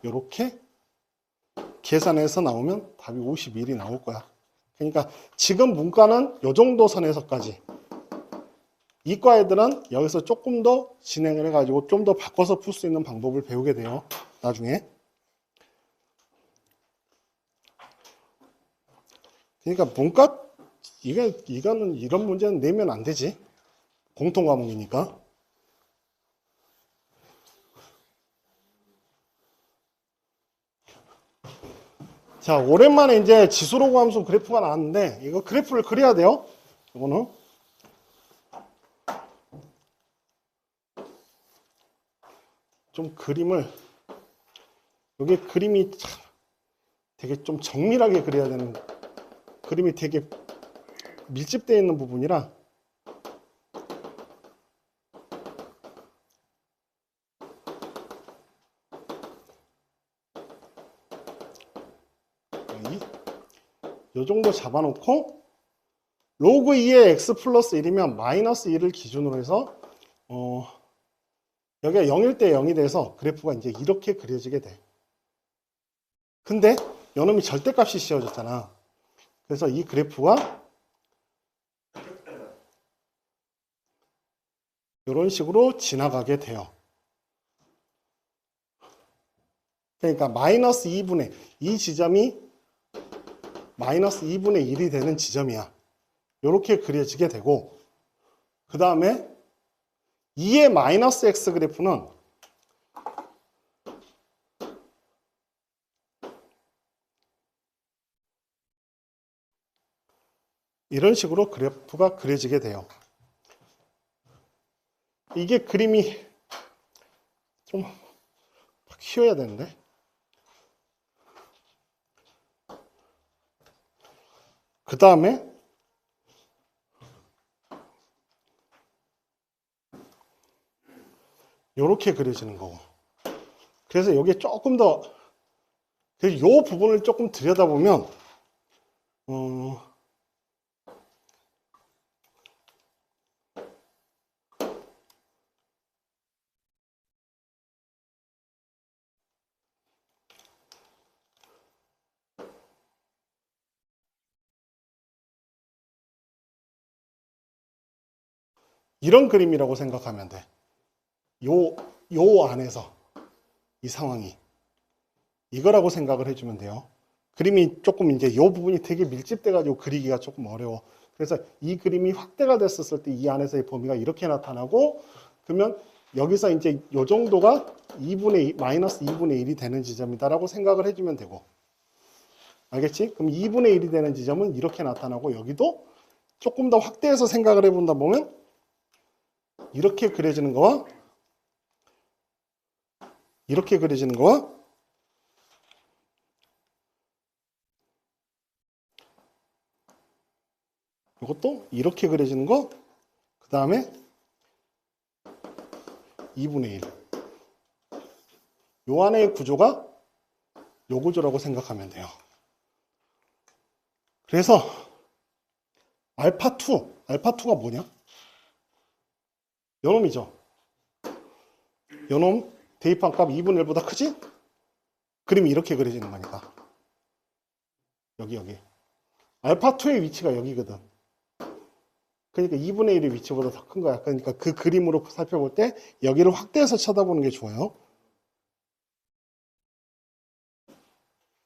이렇게 계산해서 나오면 답이 51이 나올 거야. 그러니까 지금 문과는 이 정도 선에서까지, 이과 애들은 여기서 조금 더 진행을 해가지고 좀 더 바꿔서 풀 수 있는 방법을 배우게 돼요, 나중에. 그러니까 문과 이거는 이런 문제는 내면 안 되지, 공통 과목이니까. 자, 오랜만에 이제 지수로그 함수 그래프가 나왔는데 이거 그래프를 그려야 돼요. 이거는 좀 그림을, 여기 그림이 참 되게 좀 정밀하게 그려야 되는, 그림이 되게 밀집되어 있는 부분이라 이 정도 잡아놓고 로그 2의 x 플러스 1이면 마이너스 1을 기준으로 해서 여기가 0일 때 0이 돼서 그래프가 이제 이렇게 그려지게 돼. 근데 요놈이 절대값이 씌워졌잖아. 그래서 이 그래프가 이런 식으로 지나가게 돼요. 그러니까 마이너스 2분의 이 지점이 마이너스 2분의 1이 되는 지점이야. 이렇게 그려지게 되고, 그 다음에 2의 마이너스 x 그래프는 이런 식으로 그래프가 그려지게 돼요. 이게 그림이 좀 키워야 되는데. 그 다음에 이렇게 그려지는 거고. 그래서 여기에 조금 더, 이 부분을 조금 들여다보면 이런 그림이라고 생각하면 돼. 요 안에서 이 상황이 이거라고 생각을 해주면 돼요. 그림이 조금 이제 이 부분이 되게 밀집돼가지고 그리기가 조금 어려워. 그래서 이 그림이 확대가 됐었을 때 이 안에서의 범위가 이렇게 나타나고, 그러면 여기서 이제 요 정도가 마이너스 2분의 1이 되는 지점이다라고 생각을 해주면 되고, 알겠지? 그럼 2분의 1이 되는 지점은 이렇게 나타나고, 여기도 조금 더 확대해서 생각을 해본다 보면 이렇게 그려지는 거와 이렇게 그려지는 거와 이것도 이렇게 그려지는 거, 그 다음에 2분의 1. 요 안의 구조가 요 구조라고 생각하면 돼요. 그래서 알파2가 뭐냐? 요놈이죠. 요놈 대입한 값 2분의 1보다 크지? 그림이 이렇게 그려지는 거니까. 여기. 알파2의 위치가 여기거든. 그러니까 2분의 1의 위치보다 더 큰 거야. 그러니까 그 그림으로 살펴볼 때 여기를 확대해서 쳐다보는 게 좋아요.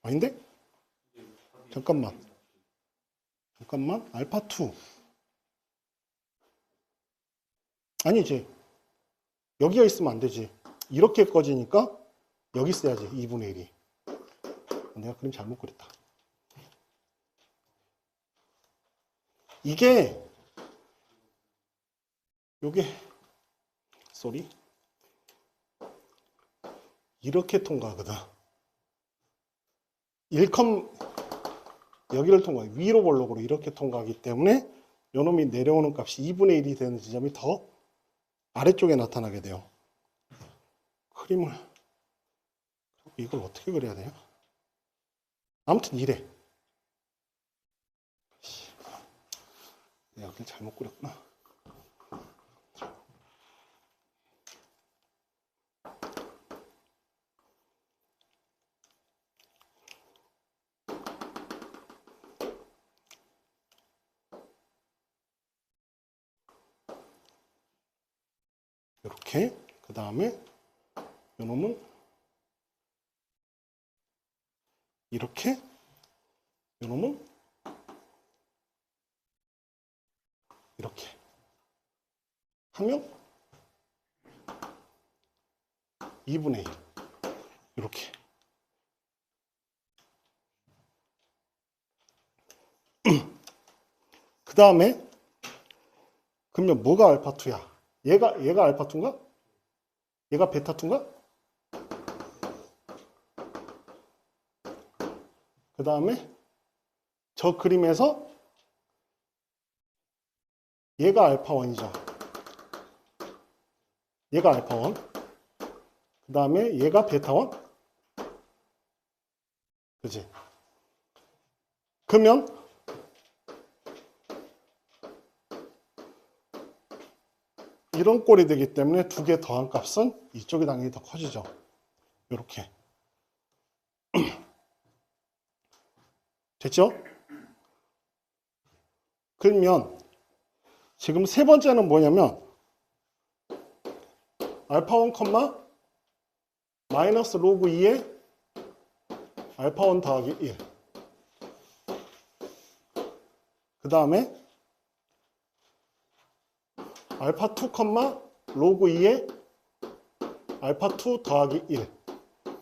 아닌데? 잠깐만. 알파2. 아니지. 여기가 있으면 안 되지. 이렇게 꺼지니까 여기 있어야지. 2분의 1이. 내가 그림 잘못 그렸다. 이게 요게 쏘리 이렇게 통과하거든. 1컴 여기를 통과해. 위로 볼록으로 이렇게 통과하기 때문에 요놈이 내려오는 값이 2분의 1이 되는 지점이 더 아래쪽에 나타나게 돼요. 그림을 이걸 어떻게 그려야 돼요? 아무튼 이래. 내가 그걸 잘못 그렸구나. 이렇게. 그 다음에 요놈은 이렇게. 요놈은 이렇게 하면 2분의 1 이렇게. 그 다음에 그러면 뭐가 알파2야? 얘가 알파2인가? 얘가 베타2인가? 그 다음에 저 그림에서 얘가 알파1이죠. 얘가 알파1. 그 다음에 얘가 베타1. 그지? 그러면 이런 꼴이 되기 때문에 두 개 더한 값은 이쪽이 당연히 더 커지죠. 이렇게. 됐죠? 그러면 지금 세 번째는 뭐냐면 알파1 마이너스 로그 2의 알파1 더하기 1. 그 다음에 알파2 로그 2의 알파2 더하기 1.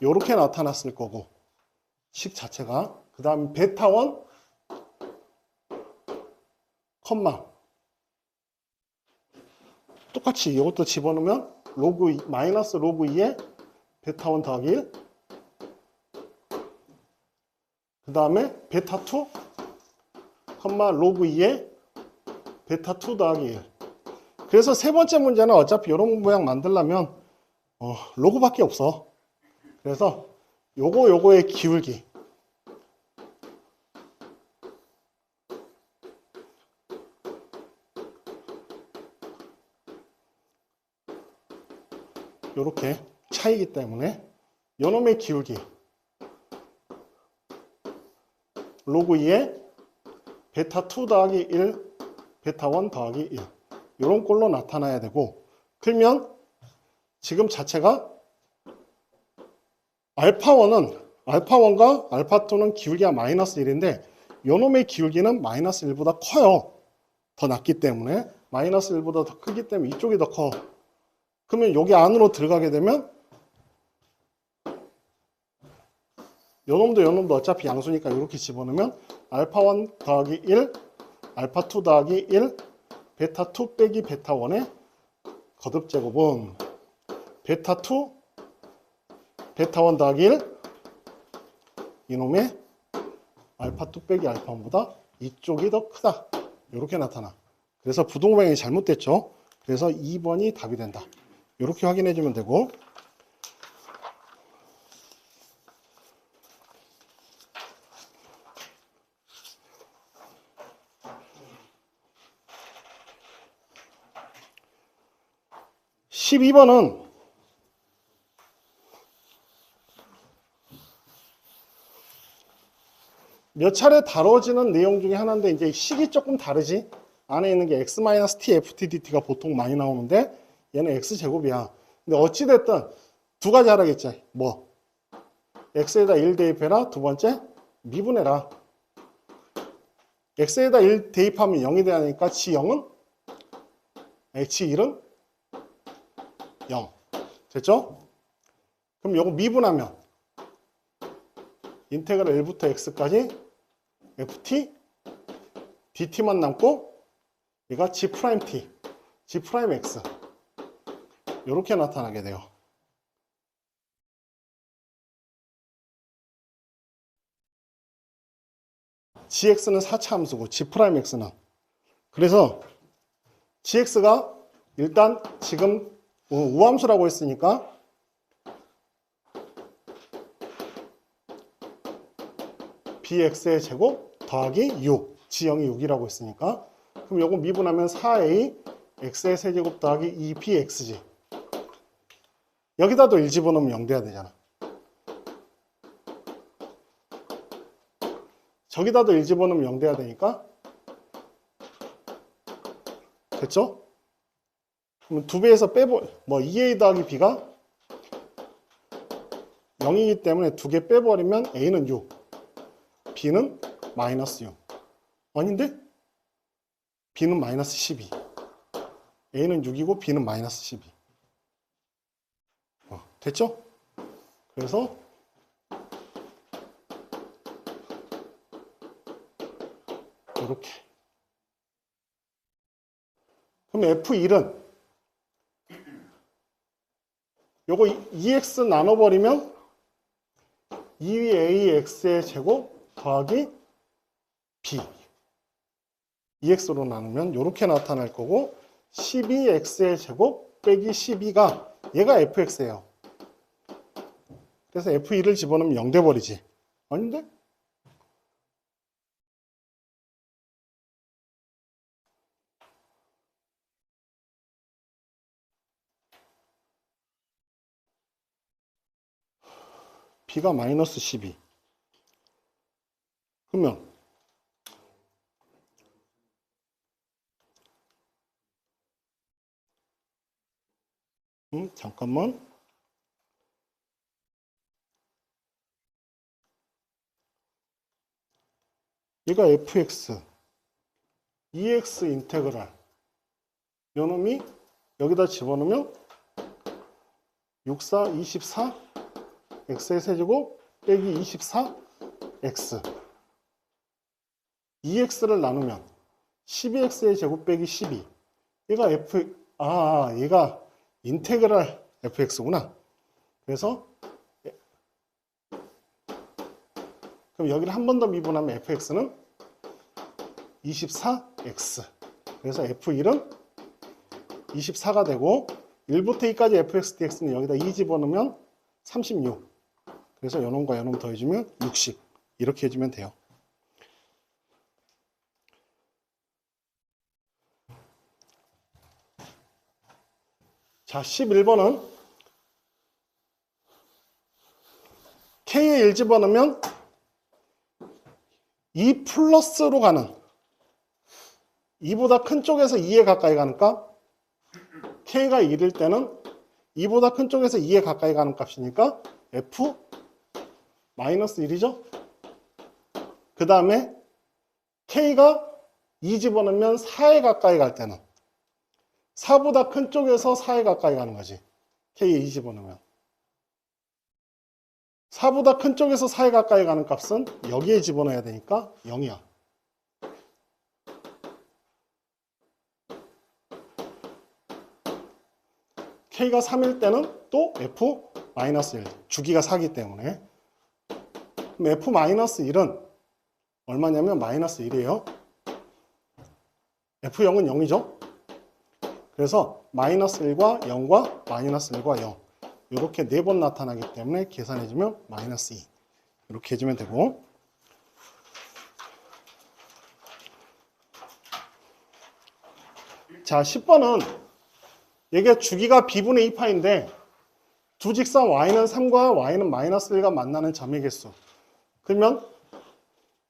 이렇게 나타났을 거고 식 자체가. 그 다음 베타1 똑같이 이것도 집어넣으면 마이너스 로그 2의 베타1 더하기 1. 그 다음에 베타2 로그 2의 베타2 더하기 1. 그래서 세 번째 문제는 어차피 이런 모양 만들려면 로그밖에 없어. 그래서 요거의 기울기. 요렇게 차이기 때문에 요놈의 기울기 로그 2의 베타2 더하기 1 베타1 더하기 1 요런 꼴로 나타나야 되고, 그러면 지금 자체가 알파1과 알파2는 기울기가 마이너스 1인데 요놈의 기울기는 마이너스 1보다 커요. 더 낮기 때문에. 마이너스 1보다 더 크기 때문에 이쪽이 더 커. 그러면 여기 안으로 들어가게 되면 요놈도 어차피 양수니까 이렇게 집어넣으면 알파1 더하기 1 알파2 더하기 1 베타2 빼기 베타1의 거듭제곱은 베타2 베타1 더하기 1 이놈의 알파2 빼기 알파1보다 이쪽이 더 크다. 이렇게 나타나. 그래서 부동방향이 잘못됐죠. 그래서 2번이 답이 된다. 이렇게 확인해 주면 되고, (12번은) 몇 차례 다뤄지는 내용 중에 하나인데 이제 식이 조금 다르지. 안에 있는 게 x-t ftdt가 보통 많이 나오는데 얘는 x제곱이야. 근데 어찌됐든 두 가지 하라겠지. 뭐 x에다 1 대입해라. 두 번째 미분해라. x에다 1 대입하면 0이 되니까 g0은 g1은 0. 됐죠? 그럼 요거 미분하면 인테그랄 1부터 x까지 ft dt만 남고 얘가 g't, g'x 이렇게 나타나게 돼요. gx는 4차 함수고 g'x는 그래서 gx가 일단 지금 우함수라고 했으니까 bx의 제곱 더하기 6 g0이 6이라고 했으니까 그럼 요거 미분하면 4a x의 세제곱 더하기 2bxg 여기다도 1 집어넣으면 0 돼야 되잖아. 저기다도 1 집어넣으면 0 돼야 되니까 됐죠? 그럼 2배에서 뭐 2a 더하기 b가 0이기 때문에 2개 빼버리면 a는 6 b는 마이너스 6 아닌데? b는 마이너스 12 a는 6이고 b는 마이너스 12 됐죠? 그래서 이렇게 그럼 F1은 요거 2x 나눠버리면 2ax의 제곱 더하기 b 2x로 나누면 이렇게 나타날 거고 12x의 제곱 빼기 12가 얘가 fx예요. 그래서 f1을 집어넣으면 0 돼버리지. 아닌데? b가 마이너스 12 그러면 잠깐만 얘가 fx 2x 인테그랄 요놈이 여기다 집어넣으면 6, 4, 24 x의 세제곱 빼기 24x 2x를 나누면 12x의 제곱 빼기 12 얘가 얘가 인테그랄 fx구나. 그래서 그럼 여기를 한 번 더 미분하면 fx는 24x 그래서 f1은 24가 되고 1부터 2까지 fx dx는 여기다 2 집어넣으면 36 그래서 요놈과 요놈 더해주면 60 이렇게 해주면 돼요. 자 11번은 k에 1 집어넣으면 2 플러스로 가는 2보다 큰 쪽에서 2에 가까이 가니까 k가 1일 때는 2보다 큰 쪽에서 2에 가까이 가는 값이니까 f 마이너스 1이죠. 그 다음에 k가 2 집어넣으면 4에 가까이 갈 때는 4보다 큰 쪽에서 4에 가까이 가는 거지. k에 2 집어넣으면 4보다 큰 쪽에서 4에 가까이 가는 값은 여기에 집어넣어야 되니까 0이야. k가 3일 때는 또 f-1 주기가 4기 때문에 그럼 f-1은 얼마냐면 마이너스 1이에요. f0은 0이죠. 그래서 마이너스 1과 0과 마이너스 1과 0 이렇게 4번 나타나기 때문에 계산해주면 마이너스 2 이렇게 해주면 되고 자 10번은 이게 주기가 b분의 2파인데 두 직선 y는 3과 y는 마이너스 1가 만나는 점의 개수 그러면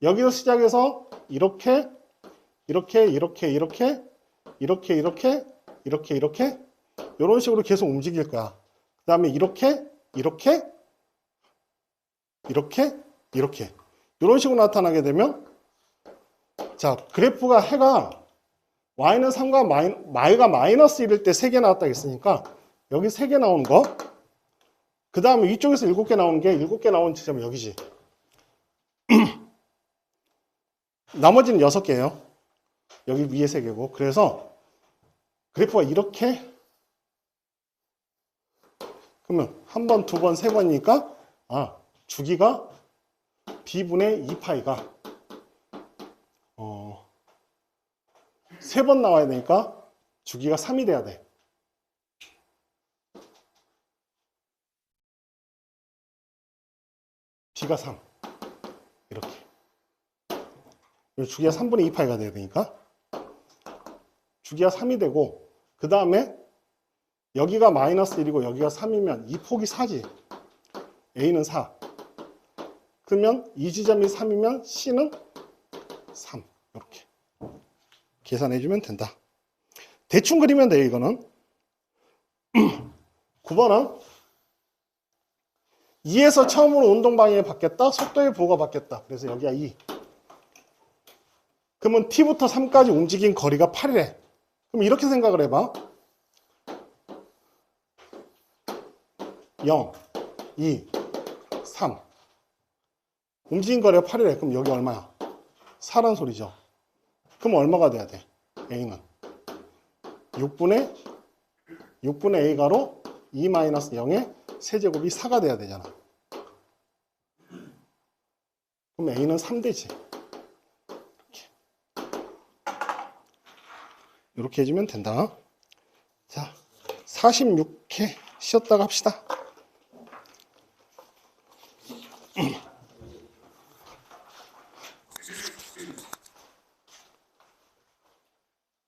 여기서 시작해서 이렇게 이렇게 이렇게 이렇게 이렇게 이렇게 이렇게 이렇게 이런 식으로 계속 움직일 거야. 그 다음에 이렇게 이렇게 이렇게 이렇게 이런 식으로 나타나게 되면 자 그래프가 해가 y는 3과 y가 마이너스 1일 때 3개 나왔다 했으니까 여기 3개 나오는 거 그 다음에 위쪽에서 7개 나오는 게 7개 나온 지점이 여기지. 나머지는 6개예요. 여기 위에 3개고 그래서 그래프가 이렇게 그러면 한 번, 두 번, 세 번이니까 주기가 b분의 2파이가 3번 나와야 되니까 주기가 3이 돼야 돼. b가 3 이렇게 주기가 3분의 2파이가 돼야 되니까 주기가 3이 되고 그 다음에 여기가 마이너스 1이고 여기가 3이면 이 폭이 4지. A는 4. 그러면 이 지점이 3이면 C는 3. 이렇게 계산해주면 된다. 대충 그리면 돼요, 이거는. 9번은 2에서 처음으로 운동 방향이 바뀌었다. 속도의 부호가 바뀌었다. 그래서 여기가 2. 그러면 T부터 3까지 움직인 거리가 8이래. 그럼 이렇게 생각을 해봐. 0, 2, 3. 움직인 거리가 8이래. 그럼 여기 얼마야? 4란 소리죠. 그럼 얼마가 돼야 돼? A는 6분의 A가로 2-0의 세제곱이 4가 돼야 되잖아. 그럼 A는 3되지. 이렇게 해주면 된다. 자, 46회 쉬었다가 합시다.